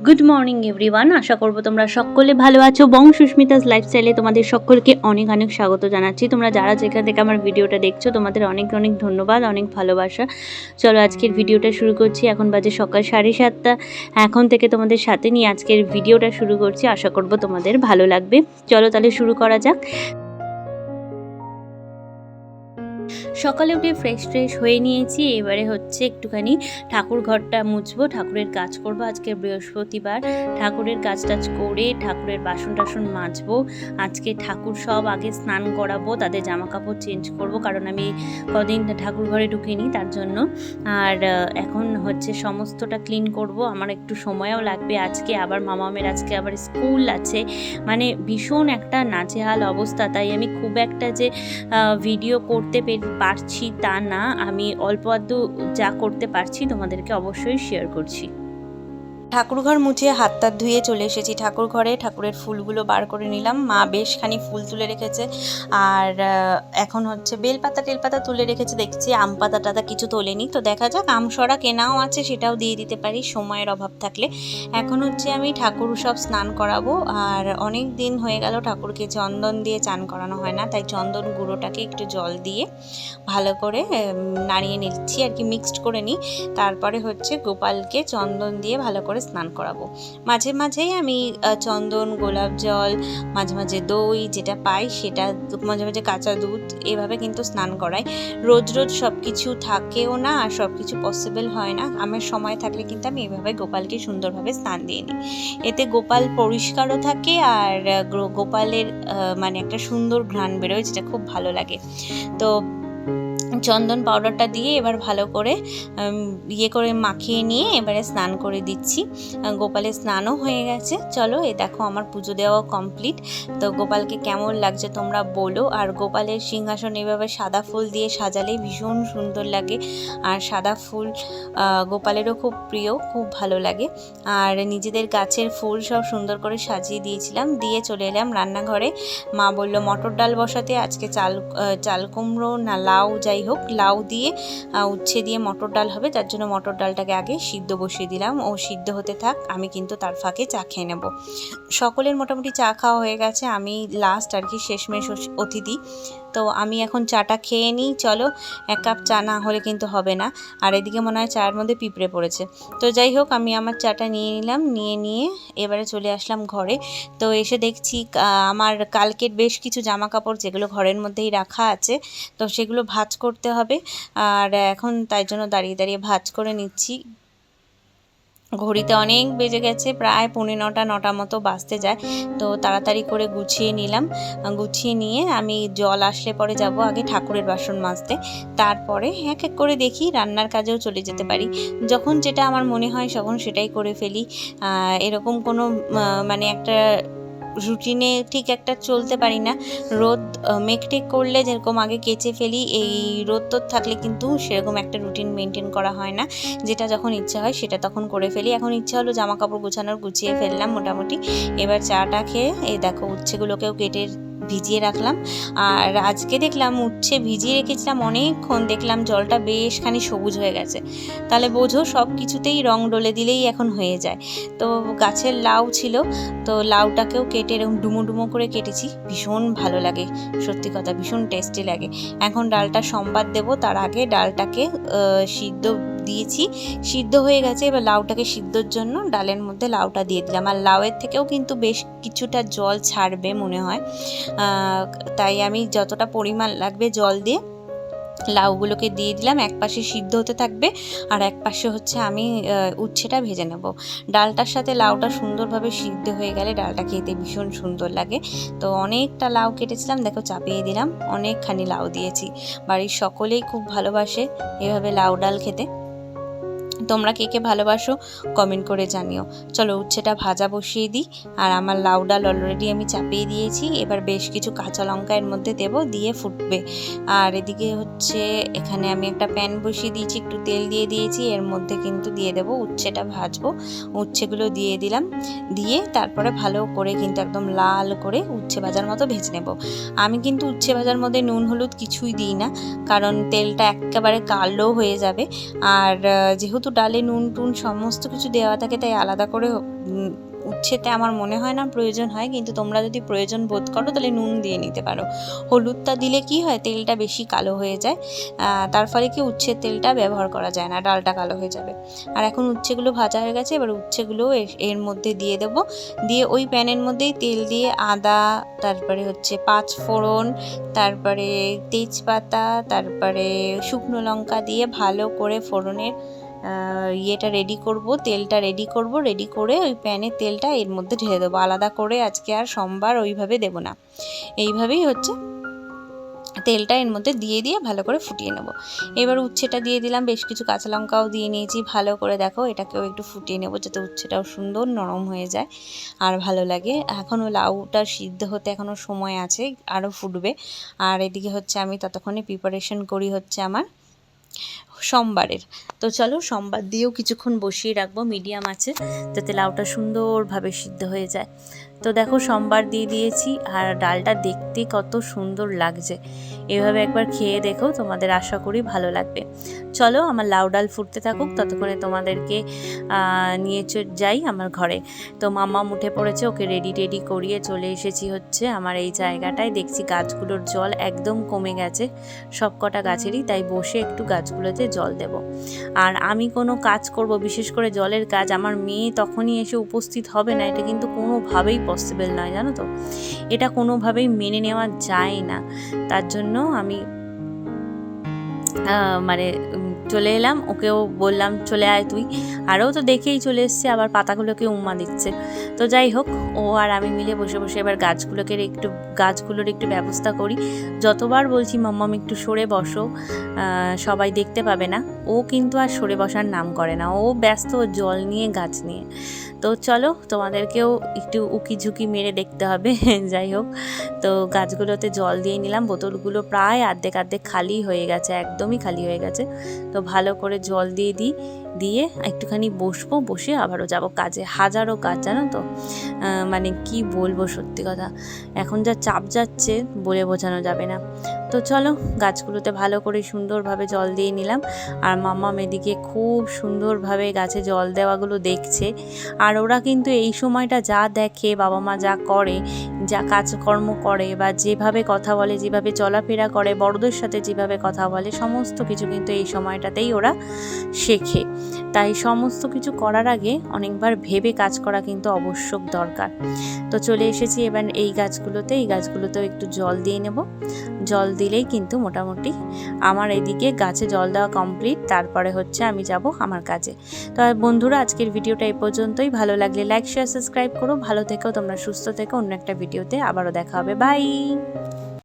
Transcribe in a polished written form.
Good morning everyone, আশা করবো তোমরা সকলে ভালো আছো। বং সুস্মিতাস লাইফস্টাইলে তোমাদের সকলকে অনেক অনেক স্বাগত জানাচ্ছি। তোমরা যারা যেখান থেকে আমার ভিডিওটা দেখছো তোমাদের অনেক অনেক ধন্যবাদ, অনেক ভালোবাসা। চলো আজকের ভিডিওটা শুরু করছি। এখন বাজে সকাল 7:30। এখন থেকে তোমাদের সাথে নিয়ে আজকের ভিডিওটা শুরু করছি। আশা করবো তোমাদের ভালো লাগবে। চলো তাহলে শুরু করা যাক। সকালে উঠে ফ্রেশ হয়ে নিয়েছি। এবারে হচ্ছে একটুখানি ঠাকুর ঘরটা মুছবো, ঠাকুরের কাজ করব। আজকে বৃহস্পতিবার, ঠাকুরের কাজ টাজ করে ঠাকুরের বাসন টাসন মাজবো। আজকে ঠাকুর সব আগে স্নান করাবো, তাদের জামা কাপড় চেঞ্জ করব, কারণ আমি কদিন ঠাকুর ঘরে ঢুকিনি তার জন্য। আর এখন হচ্ছে সমস্তটা ক্লিন করব। আমার একটু সময়ও লাগবে। আজকে আবার মামামের আজকে আবার স্কুল আছে, মানে ভীষণ একটা নাজেহাল অবস্থা। তাই আমি খুব একটা যে ভিডিও করতে পারছি তা না, আমি অল্প আধটু যা করতে পারছি তোমাদেরকে অবশ্যই শেয়ার করছি। ঠাকুরঘর মুছে হাত তাত ধুয়ে চলে এসেছি ঠাকুর ঘরে। ঠাকুরের ফুলগুলো বার করে নিলাম। মা বেশখানি ফুল তুলে রেখেছে, আর এখন হচ্ছে বেলপাতা টেলপাতা তুলে রেখেছে দেখছি। আম পাতা টাতা কিছু তোলেনি, তো দেখা যাক। আমসরা কেনাও আছে, সেটাও দিয়ে দিতে পারি সময়ের অভাব থাকলে। এখন হচ্ছে আমি ঠাকুর সব স্নান করাবো। আর অনেক দিন হয়ে গেল ঠাকুরকে চন্দন দিয়ে চান করানো হয় না, তাই চন্দন গুঁড়োটাকে একটু জল দিয়ে ভালো করে নাড়িয়ে নিচ্ছি আর কি, মিক্সড করে নিই। তারপরে হচ্ছে গোপালকে চন্দন দিয়ে ভালো করে স্নান করাবো। মাঝে মাঝেই আমি চন্দন, গোলাপ জল, মাঝে মাঝে দই যেটা পাই সেটা, মাঝে মাঝে কাঁচা দুধ, এভাবে কিন্তু স্নান করাই। রোজ রোজ সব কিছু থাকেও না, আর সব কিছু পসিবল হয় না। আমার সময় থাকলে কিন্তু আমি এভাবে গোপালকে সুন্দরভাবে স্নান দিয়ে নিই। এতে গোপাল পরিষ্কারও থাকে, আর গোপালের মানে একটা সুন্দর ঘ্রাণ বেরোয়, যেটা খুব ভালো লাগে। তো চন্দন পাউডারটা দিয়ে এবার ভালো করে করে মাখিয়ে নিয়ে এবারে স্নান করে দিচ্ছি। গোপালের স্নানও হয়ে গেছে। চলো, এই দেখো আমার পুজো দেওয়া কমপ্লিট। তো গোপালকে কেমন লাগছে তোমরা বলো। আর গোপালের সিংহাসন এভাবে সাদা ফুল দিয়ে সাজালেই ভীষণ সুন্দর লাগে। আর সাদা ফুল গোপালেরও খুব প্রিয়, খুব ভালো লাগে। আর নিজেদের গাছের ফুল সব সুন্দর করে সাজিয়ে দিয়েছিলাম, দিয়ে চলে এলাম রান্নাঘরে। মা বললো মটর ডাল বসাতে। আজকে চাল কুমড়ো না লাউ, যাই হোক, লাউ দিয়ে উচ্ছে দিয়ে মটর ডাল হবে, তার জন্য মটর ডালটাকে আগে সিদ্ধ বসিয়ে দিলাম। ও সিদ্ধ হতে থাক, আমি কিন্তু তার ফাঁকে চা খেয়ে নেব। সকলের মোটামুটি চা খাওয়া হয়ে গেছে, আমি লাস্ট আর কি, শেষমেশ অতিথি। তো আমি এখন চাটা খেয়ে নিই। চলো, 1 কাপ চা না হলে কিন্তু হবে না। আর এদিকে মনে হয় চায়ের মধ্যে পিঁপড়ে পড়েছে। তো যাই হোক, আমি আমার চাটা নিয়ে নিলাম, নিয়ে এবারে চলে আসলাম ঘরে। তো এসে দেখছি আমার কালকের বেশ কিছু জামা কাপড় যেগুলো ঘরের মধ্যেই রাখা আছে, তো সেগুলো ভাঁজ করতে হবে। আর এখন তাই জন্য দাঁড়িয়ে দাঁড়িয়ে ভাঁজ করে নিচ্ছি। ঘড়িতে অনেক বেজে গেছে, প্রায় 9:45 মতো বাজতে যায়। তো তাড়াতাড়ি করে গুছিয়ে নিলাম। গুছিয়ে নিয়ে আমি জল আসলে পরে যাব আগে ঠাকুরের বাসন মাজতে, তারপরে এক এক করে দেখি রান্নার কাজেও চলে যেতে পারি। যখন যেটা আমার মনে হয় তখন সেটাই করে ফেলি। এরকম কোনো মানে একটা রুটিনে ঠিক একটা চলতে পারি না। রোদ মেঘটেক করলে যেরকম আগে কেচে ফেলি, এই রোদ থাকলে কিন্তু সেরকম একটা রুটিন মেনটেন করা হয় না। যেটা যখন ইচ্ছা হয় সেটা তখন করে ফেলি। এখন ইচ্ছা হলো জামা কাপড় গুছিয়ে ফেললাম মোটামুটি। এবার চাটা খেয়ে এই দেখো উচ্ছেগুলোকেও কেটে ভিজিয়ে রাখলাম। আর আজকে দেখলাম উচ্ছে ভিজিয়ে রেখেছিলাম অনেকক্ষণ, দেখলাম জলটা বেশখানি সবুজ হয়ে গেছে। তাহলে বোঝো সব কিছুতেই রং ডলে দিলেই এখন হয়ে যায়। তো গাছের লাউ ছিল, তো লাউটাকেও কেটে এরকম ডুমো ডুমো করে কেটেছি। ভীষণ ভালো লাগে, সত্যি কথা ভীষণ টেস্টি লাগে। এখন ডালটা সম্বাদ দেবো, তার আগে ডালটাকে সিদ্ধ দিয়েছি, সিদ্ধ হয়ে গেছে। এবার লাউটাকে সিদ্ধর জন্য ডালের মধ্যে লাউটা দিয়ে দিলাম। আর লাউয়ের থেকেও কিন্তু বেশ কিছুটা জল ছাড়বে মনে হয়, তাই আমি যতটা পরিমাণ লাগবে জল দিয়ে লাউগুলোকে দিয়ে দিলাম। এক পাশে সিদ্ধ হতে থাকবে, আর এক পাশে হচ্ছে আমি উচ্ছেটা ভেজে নেব। ডালটার সাথে লাউটা সুন্দরভাবে সিদ্ধ হয়ে গেলে ডালটা খেতে ভীষণ সুন্দর লাগে। তো অনেকটা লাউ কেটেছিলাম, দেখো চাপিয়ে দিলাম, অনেকখানি লাউ দিয়েছি। বাড়ির সকলেই খুব ভালোবাসে এভাবে লাউ ডাল খেতে। তোমরা কে কে ভালোবাসো কমেন্ট করে জানিও। চলো উচ্ছেটা ভাজা বসিয়ে দিই। আর আমার লাউ ডাল অলরেডি আমি চাপিয়ে দিয়েছি। এবার বেশ কিছু কাঁচা লঙ্কা এর মধ্যে দেব, দিয়ে ফুটবে। আর এদিকে হচ্ছে এখানে আমি একটা প্যান বসিয়ে দিয়েছি, একটু তেল দিয়ে দিয়েছি। এর মধ্যে কিন্তু দিয়ে দেবো উচ্ছেটা ভাজবো। উচ্ছেগুলো দিয়ে দিলাম, দিয়ে তারপরে ভালো করে কিন্তু একদম লাল করে উচ্ছে ভাজার মতো ভেজে নেব। আমি কিন্তু উচ্ছে ভাজার মধ্যে নুন হলুদ কিছুই দিই না, কারণ তেলটা একেবারে কালো হয়ে যাবে। আর যেহেতু ডালে নুন টুন সমস্ত কিছু দেওয়া থাকে, তাই আলাদা করে উচ্ছেতে আমার মনে হয় না প্রয়োজন হয়, কিন্তু তোমরা যদি প্রয়োজন বোধ করো তাহলে নুন দিয়ে নিতে পারো। হলুদটা দিলে কি হয়, তেলটা বেশি কালো হয়ে যায়, তার ফলে কি উচ্ছের তেলটা ব্যবহার করা যায় না, ডালটা কালো হয়ে যাবে। আর এখন উচ্ছেগুলো ভাজা হয়ে গেছে, এবার উচ্ছেগুলো এর মধ্যে দিয়ে দেবো। দিয়ে ওই প্যানের মধ্যেই তেল দিয়ে আদা, তারপরে হচ্ছে 5 ফোড়ন, তারপরে তেজপাতা, তারপরে শুকনো লঙ্কা দিয়ে ভালো করে ফোড়নের ইয়েটা রেডি করব, তেলটা রেডি করব, রেডি করে ওই প্যানের তেলটা এর মধ্যে ঢেলে দেবো। আলাদা করে আজকে আর সোমবার ওইভাবে দেবো না, এইভাবেই হচ্ছে তেলটা এর মধ্যে দিয়ে ভালো করে ফুটিয়ে নেব। এবার উচ্ছেটা দিয়ে দিলাম, বেশ কিছু কাঁচা লঙ্কাও দিয়ে নিয়েছি। ভালো করে দেখো এটাকেও একটু ফুটিয়ে নেব, যাতে উচ্ছেটাও সুন্দর নরম হয়ে যায় আর ভালো লাগে। এখনও লাউটা সিদ্ধ হতে এখনও সময় আছে, আরও ফুটবে। আর এদিকে হচ্ছে আমি ততক্ষণে প্রিপারেশন করি হচ্ছে আমার সোমবারের। তো চলো সোমবার দিয়েও কিছুক্ষণ বসিয়ে রাখবো মিডিয়াম আছে, যাতে লাউটা সুন্দরভাবে সিদ্ধ হয়ে যায়। তো দেখো সোমবার দিয়ে দিয়েছি, আর ডালটা দেখতে কত সুন্দর লাগছে। এভাবে একবার খেয়ে দেখো, তোমাদের আশা করি ভালো লাগবে। চলো আমার লাউ ডাল ফুটতে থাকুক, ততক্ষণে তোমাদেরকে নিয়ে যাই আমার ঘরে। তো মাম্মা উঠে পড়েছে, ওকে রেডি করিয়ে চলে এসেছি হচ্ছে আমার এই জায়গাটায়। দেখছি গাছগুলোর জল একদম কমে গেছে, সব কটা গাছেরই, তাই বসে একটু গাছগুলোতে জল দেব। আর আমি কোনো কাজ করব, বিশেষ করে জলের কাজ, আমার মেয়ে তখনই এসে উপস্থিত হবে না, এটা কিন্তু কোনোভাবেই পসিবল নয়, জানো তো, এটা কোনোভাবেই মেনে নেওয়া যায় না। তার জন্য আমি মানে চলে এলাম, ওকেও বললাম চলে আয় তুই, আরও তো দেখেই চলে এসছে, আবার পাতাগুলোকে উম্মা দিচ্ছে। তো যাই হোক, ও আর আমি মিলে বসে বসে এবার গাছগুলোর একটু ব্যবস্থা করি। যতবার বলছি মাম্মাম একটু সরে বসো, সবাই দেখতে পাবে না, ও কিন্তু আর সরে বসার নাম করে না, ও ব্যস্ত জল নিয়ে, গাছ নিয়ে। তো চলো তোমাদেরকেও একটু উকি ঝুঁকি মেরে দেখতে হবে। যাই হোক, তো গাছগুলোতে জল দিয়ে নিলাম, বোতলগুলো প্রায় অর্ধেক খালি হয়ে গেছে, একদমই খালি হয়ে গেছে। তো ভালো করে জল দিয়ে একটুখানি বসে আবারও যাব কাজে। হাজারো কাজ, জানো তো, মানে কি বলবো, সত্যি কথা এখন যা চাপ যাচ্ছে বলে বোঝানো যাবে না। তো চলো গাছগুলোতে ভালো করে সুন্দরভাবে জল দিয়ে নিলাম, আর মাম্মা এদিকে খুব সুন্দরভাবে গাছে জল দেওয়াগুলো দেখছে। আর ওরা কিন্তু এই সময়টা যা দেখে, বাবা মা যা করে, যা কাজকর্ম করে, বা যেভাবে কথা বলে, যেভাবে চলাফেরা করে, বড়দের সাথে যেভাবে কথা বলে, সমস্ত কিছু কিন্তু এই সময়টাতেই ওরা শেখে। তাই সমস্ত কিছু করার আগে অনেকবার ভেবে কাজ করা কিন্তু অবশ্যক দরকার। তো চলে এসেছি এবার এই গাছগুলোতেও একটু জল দিয়ে নেব। জল দিলেই কিন্তু মোটামুটি আমার এদিকে গাছে জল দেওয়া কমপ্লিট। তারপরে হচ্ছে আমি যাব আমার কাজে। তো বন্ধুরা, আজকের ভিডিওটা এই পর্যন্তই। ভালো লাগলে লাইক, শেয়ার, সাবস্ক্রাইব করো। ভালো থেকো তোমরা, সুস্থ থেকো। অন্য একটা ভিডিওতে আবারও দেখা হবে। বাই।